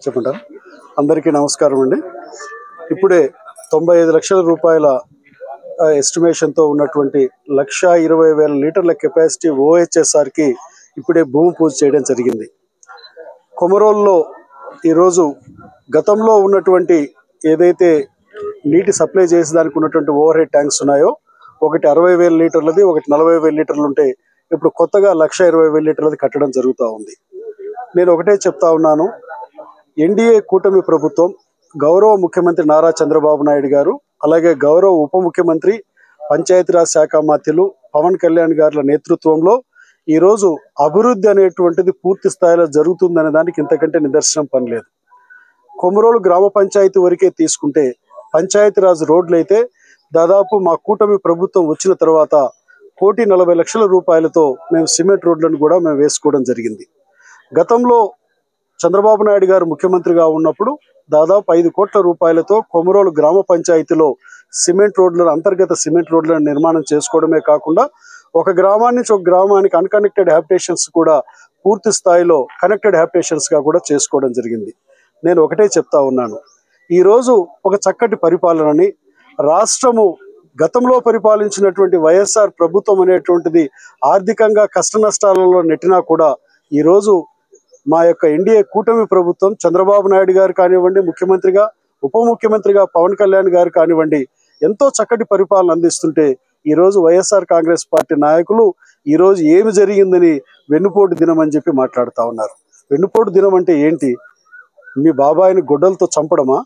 చెప్పంటారు. అందరికీ నమస్కారం అండి. ఇప్పుడే 95 లక్షల రూపాయల ఎస్టిమేషన్తో ఉన్నటువంటి 1,20,000 లీటర్ల కెపాసిటీ ఓహెచ్ఎస్ఆర్కి ఇప్పుడే భూమి పూజ చేయడం జరిగింది. కొమరోల్లో ఈరోజు గతంలో ఉన్నటువంటి ఏదైతే నీటి సప్లై చేసేదానికి ఉన్నటువంటి ఓవర్ హెడ్ ట్యాంక్స్ ఉన్నాయో, ఒకటి 60,000 లీటర్లది, ఒకటి 40,000 లీటర్లు ఉంటే ఇప్పుడు కొత్తగా 1,20,000 లీటర్లది కట్టడం జరుగుతూ ఉంది. నేను ఒకటే చెప్తా ఉన్నాను, ఎన్డీఏ కూటమి ప్రభుత్వం, గౌరవ ముఖ్యమంత్రి నారా చంద్రబాబు నాయుడు గారు, అలాగే గౌరవ ఉప ముఖ్యమంత్రి పంచాయతీరాజ్ శాఖ మంత్రులు పవన్ కళ్యాణ్ గారుల నేతృత్వంలో ఈరోజు అభివృద్ధి అనేటువంటిది పూర్తి స్థాయిలో జరుగుతుందనే దానికి ఇంతకంటే నిదర్శనం పని లేదు. కొమరోలు గ్రామ పంచాయతీ వరకే తీసుకుంటే పంచాయతీరాజ్ రోడ్లు అయితే దాదాపు మా కూటమి ప్రభుత్వం వచ్చిన తర్వాత 1,40,00,000 రూపాయలతో మేము సిమెంట్ రోడ్లను కూడా మేము వేసుకోవడం జరిగింది. గతంలో చంద్రబాబు నాయుడు గారు ముఖ్యమంత్రిగా ఉన్నప్పుడు దాదాపు 5 కోట్ల రూపాయలతో కొమరోలు గ్రామ పంచాయతీలో సిమెంట్ రోడ్లను, అంతర్గత సిమెంట్ రోడ్లను నిర్మాణం చేసుకోవడమే కాకుండా ఒక గ్రామాన్ని నుంచి ఒక గ్రామానికి అన్కనెక్టెడ్ హ్యాబిటేషన్స్ కూడా పూర్తి స్థాయిలో కనెక్టెడ్ హ్యాబిటేషన్స్గా కూడా చేసుకోవడం జరిగింది. నేను ఒకటే చెప్తా ఉన్నాను, ఈరోజు ఒక చక్కటి పరిపాలనని, రాష్ట్రము గతంలో పరిపాలించినటువంటి వైఎస్ఆర్ ప్రభుత్వం అనేటువంటిది ఆర్థికంగా కష్ట నష్టాలలో నెట్టినా కూడా ఈరోజు మా యొక్క ఎన్డీఏ కూటమి ప్రభుత్వం చంద్రబాబు నాయుడు గారు కానివ్వండి, ముఖ్యమంత్రిగా ఉప ముఖ్యమంత్రిగా పవన్ కళ్యాణ్ గారు కానివ్వండి, ఎంతో చక్కటి పరిపాలన అందిస్తుంటే ఈరోజు వైఎస్ఆర్ కాంగ్రెస్ పార్టీ నాయకులు ఈరోజు ఏమి జరిగిందని వెన్నుపోటు దినం అని చెప్పి మాట్లాడుతూ ఉన్నారు. వెన్నుపోటు దినం అంటే ఏంటి? మీ బాబాయిని గొడ్డలతో చంపడమా,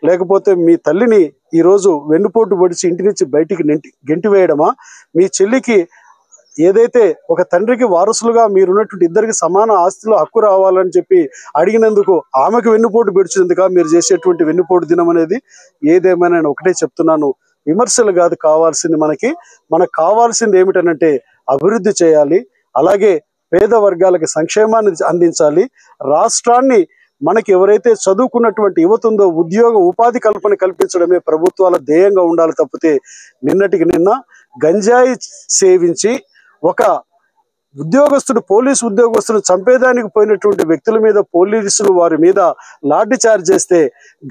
లేకపోతే మీ తల్లిని ఈరోజు వెన్నుపోటు పొడిచి ఇంటి నుంచి బయటికి గెంటి వేయడమా? మీ చెల్లికి ఏదైతే ఒక తండ్రికి వారసులుగా మీరున్నటువంటి ఇద్దరికి సమాన ఆస్తిలో హక్కు రావాలని చెప్పి అడిగినందుకు ఆమెకు వెన్నుపోటు పెడిచేందుక మీరు చేసేటువంటి వెన్నుపోటు దినం అనేది? ఏదేమైనా నేను ఒకటే చెప్తున్నాను, విమర్శలు కాదు కావాల్సింది, మనకు కావాల్సింది ఏమిటనంటే అభివృద్ధి చేయాలి, అలాగే పేద వర్గాలకి సంక్షేమాన్ని అందించాలి. రాష్ట్రాన్ని మనకి ఎవరైతే చదువుకున్నటువంటి యువత ఉందో ఉద్యోగ ఉపాధి కల్పన కల్పించడమే ప్రభుత్వాల ధ్యేయంగా ఉండాలి తప్పితే నిన్నటికి నిన్న గంజాయి సేవించి ఒక ఉద్యోగస్తుడు, పోలీసు ఉద్యోగస్తులు చంపేదానికి పోయినటువంటి వ్యక్తుల మీద పోలీసులు వారి మీద లాఠీ చార్జ్ చేస్తే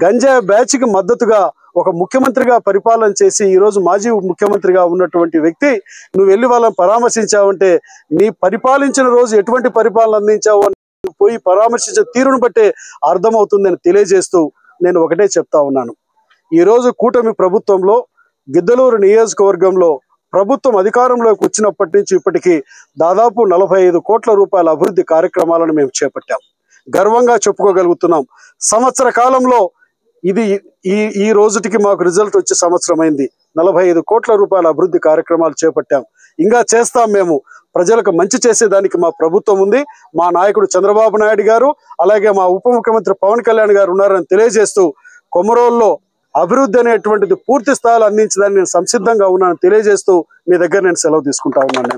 గంజాయి బ్యాచ్కి మద్దతుగా ఒక ముఖ్యమంత్రిగా పరిపాలన చేసి ఈరోజు మాజీ ముఖ్యమంత్రిగా ఉన్నటువంటి వ్యక్తి నువ్వు వెళ్ళి వాళ్ళని పరామర్శించావంటే నీ పరిపాలించిన రోజు ఎటువంటి పరిపాలన అందించావు పోయి పరామర్శించే తీరును బట్టే అర్థమవుతుందని తెలియజేస్తూ నేను ఒకటే చెప్తా ఉన్నాను, ఈరోజు కూటమి ప్రభుత్వంలో గిద్దలూరు నియోజకవర్గంలో ప్రభుత్వం అధికారంలోకి వచ్చినప్పటి నుంచి ఇప్పటికీ దాదాపు 45 కోట్ల రూపాయల అభివృద్ధి కార్యక్రమాలను మేము చేపట్టాం. గర్వంగా చెప్పుకోగలుగుతున్నాం. సంవత్సర కాలంలో ఇది ఈ రోజుటికి మాకు రిజల్ట్ వచ్చే సంవత్సరం అయింది. 45 కోట్ల రూపాయల అభివృద్ధి కార్యక్రమాలు చేపట్టాం. ఇంకా చేస్తాం. మేము ప్రజలకు మంచి చేసేదానికి మా ప్రభుత్వం ఉంది. మా నాయకుడు చంద్రబాబు నాయుడు గారు, అలాగే మా ఉప ముఖ్యమంత్రి పవన్ కళ్యాణ్ గారు ఉన్నారని తెలియజేస్తూ కొమరోల్లో అభివృద్ధి అనేటువంటిది పూర్తి స్థాయిలో అందించడానికి నేను సంసిద్ధంగా ఉన్నానని తెలియజేస్తూ మీ దగ్గర నేను సెలవు తీసుకుంటా ఉన్నాను.